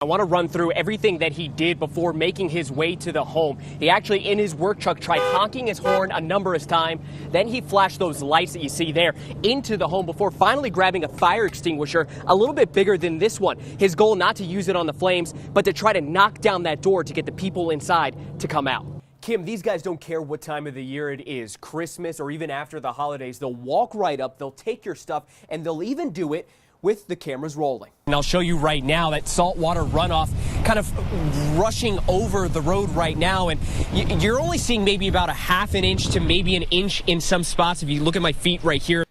I want to run through everything that he did before making his way to the home. He actually, in his work truck, tried honking his horn a number of times. Then he flashed those lights that you see there into the home before finally grabbing a fire extinguisher a little bit bigger than this one. His goal not to use it on the flames, but to try to knock down that door to get the people inside to come out. Kim, these guys don't care what time of the year it is, Christmas or even after the holidays. They'll walk right up, they'll take your stuff, and they'll even do it with the cameras rolling. And I'll show you right now that saltwater runoff kind of rushing over the road right now. And you're only seeing maybe about a half an inch to maybe an inch in some spots. If you look at my feet right here.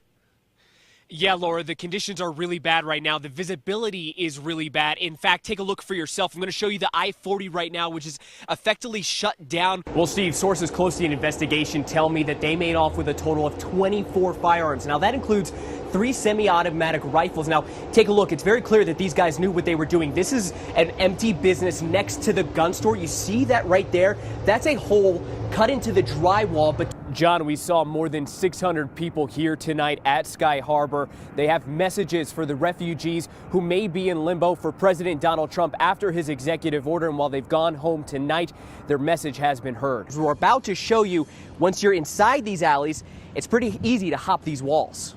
Yeah, Laura, the conditions are really bad right now. The visibility is really bad. In fact, take a look for yourself. I'm going to show you the I-40 right now, which is effectively shut down. Well, Steve, sources close to the investigation tell me that they made off with a total of 24 firearms. Now, that includes 3 semi-automatic rifles. Now, take a look. It's very clear that these guys knew what they were doing. This is an empty business next to the gun store. You see that right there? That's a hole cut into the drywall. But John, we saw more than 600 people here tonight at Sky Harbor. They have messages for the refugees who may be in limbo for President Donald Trump after his executive order. And while they've gone home tonight, their message has been heard. We're about to show you, once you're inside these alleys, it's pretty easy to hop these walls.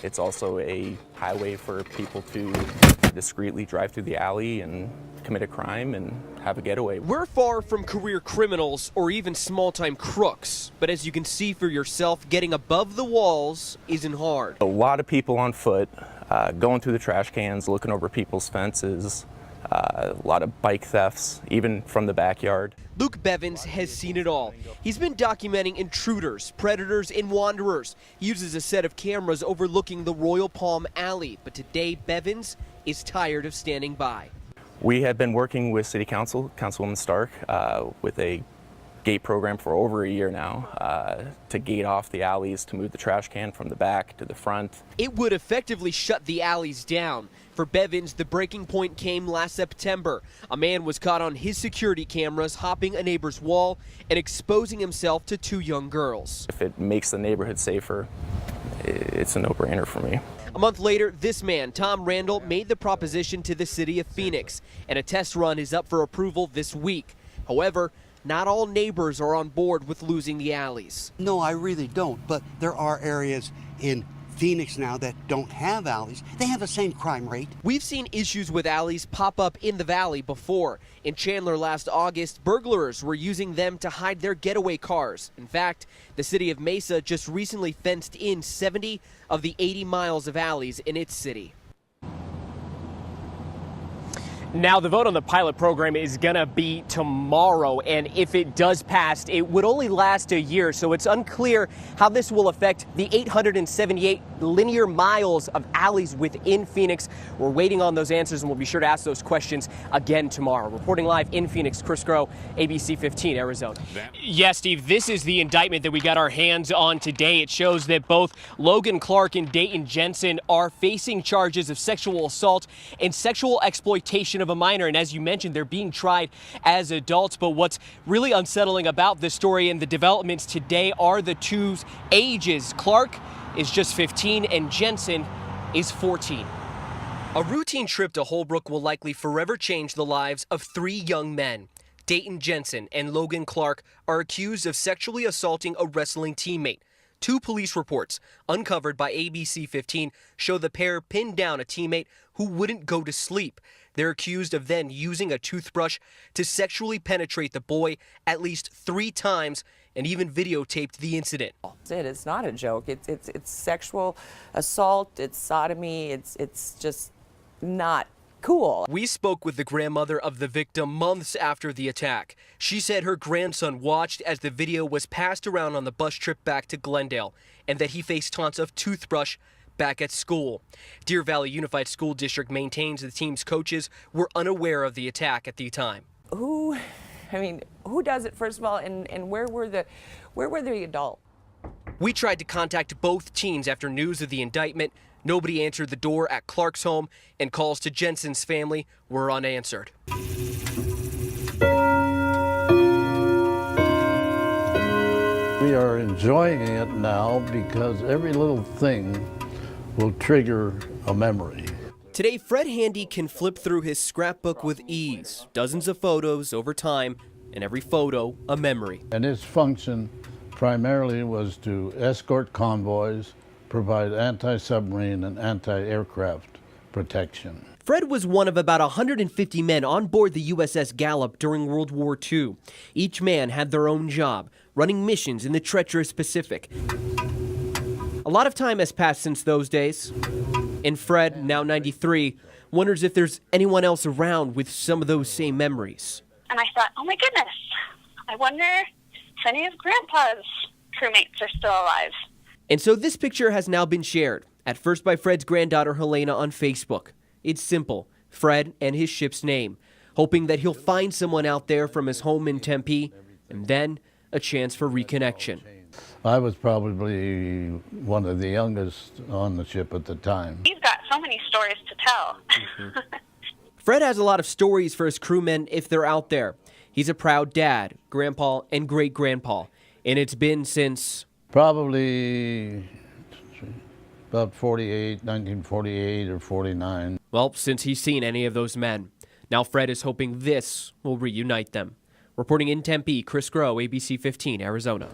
It's also a highway for people to discreetly drive through the alley and commit a crime and have a getaway. We're far from career criminals or even small-time crooks, but as you can see for yourself, getting above the walls isn't hard. A lot of people on foot, going through the trash cans, looking over people's fences, a lot of bike thefts, even from the backyard. Luke Bevins has seen it all. He's been documenting intruders, predators, and wanderers. He uses a set of cameras overlooking the Royal Palm Alley, but today Bevins is tired of standing by. We have been working with City Council, Councilwoman Stark, with a gate program for over a year now to gate off the alleys, to move the trash can from the back to the front. It would effectively shut the alleys down. For Bevins, the breaking point came last September. A man was caught on his security cameras hopping a neighbor's wall and exposing himself to 2 young girls. If it makes the neighborhood safer, it's a no-brainer for me. A month later, this man, Tom Randall, made the proposition to the city of Phoenix, and a test run is up for approval this week. However, not all neighbors are on board with losing the alleys. No, I really don't, but there are areas in Phoenix now that don't have alleys. They have the same crime rate. We've seen issues with alleys pop up in the valley before. In Chandler last August, burglars were using them to hide their getaway cars. In fact, the city of Mesa just recently fenced in 70 of the 80 miles of alleys in its city. Now, the vote on the pilot program is going to be tomorrow, and if it does pass, it would only last a year, so it's unclear how this will affect the 878 linear miles of alleys within Phoenix. We're waiting on those answers, and we'll be sure to ask those questions again tomorrow. Reporting live in Phoenix, Chris Gros, ABC 15, Arizona. Yes, Steve, this is the indictment that we got our hands on today. It shows that both Logan Clark and Dayton Jensen are facing charges of sexual assault and sexual exploitation of a minor, and as you mentioned, they're being tried as adults. But what's really unsettling about this story and the developments today are the two's ages. Clark is just 15 and Jensen is 14. A routine trip to Holbrook will likely forever change the lives of 3 young men. Dayton Jensen and Logan Clark are accused of sexually assaulting a wrestling teammate. 2 police reports uncovered by ABC 15 show the pair pinned down a teammate who wouldn't go to sleep. They're accused of then using a toothbrush to sexually penetrate the boy at least 3 times and even videotaped the incident. It's not a joke. It's sexual assault, it's sodomy, it's just not cool. We spoke with the grandmother of the victim months after the attack. She said her grandson watched as the video was passed around on the bus trip back to Glendale and that he faced taunts of toothbrush back at school. Deer Valley Unified School District maintains the team's coaches were unaware of the attack at the time. Who does it, first of all, and where were the adults? We tried to contact both teams after news of the indictment. Nobody answered the door at Clark's home, and calls to Jensen's family were unanswered. We are enjoying it now because every little thing will trigger a memory. Today, Fred Handy can flip through his scrapbook with ease. Dozens of photos over time, and every photo a memory. And its function primarily was to escort convoys, provide anti-submarine and anti-aircraft protection. Fred was one of about 150 men on board the USS Gallup during World War II. Each man had their own job, running missions in the treacherous Pacific. A lot of time has passed since those days, and Fred, now 93, wonders if there's anyone else around with some of those same memories. And I thought, oh my goodness, I wonder if any of Grandpa's crewmates are still alive. And so this picture has now been shared, at first by Fred's granddaughter Helena on Facebook. It's simple, Fred and his ship's name, hoping that he'll find someone out there from his home in Tempe, and then a chance for reconnection. I was probably one of the youngest on the ship at the time. He's got so many stories to tell. Fred has a lot of stories for his crewmen if they're out there. He's a proud dad, grandpa, and great-grandpa, and it's been since... Probably about 1948 or 49. Well, since he's seen any of those men. Now Fred is hoping this will reunite them. Reporting in Tempe, Gros, ABC 15, Arizona.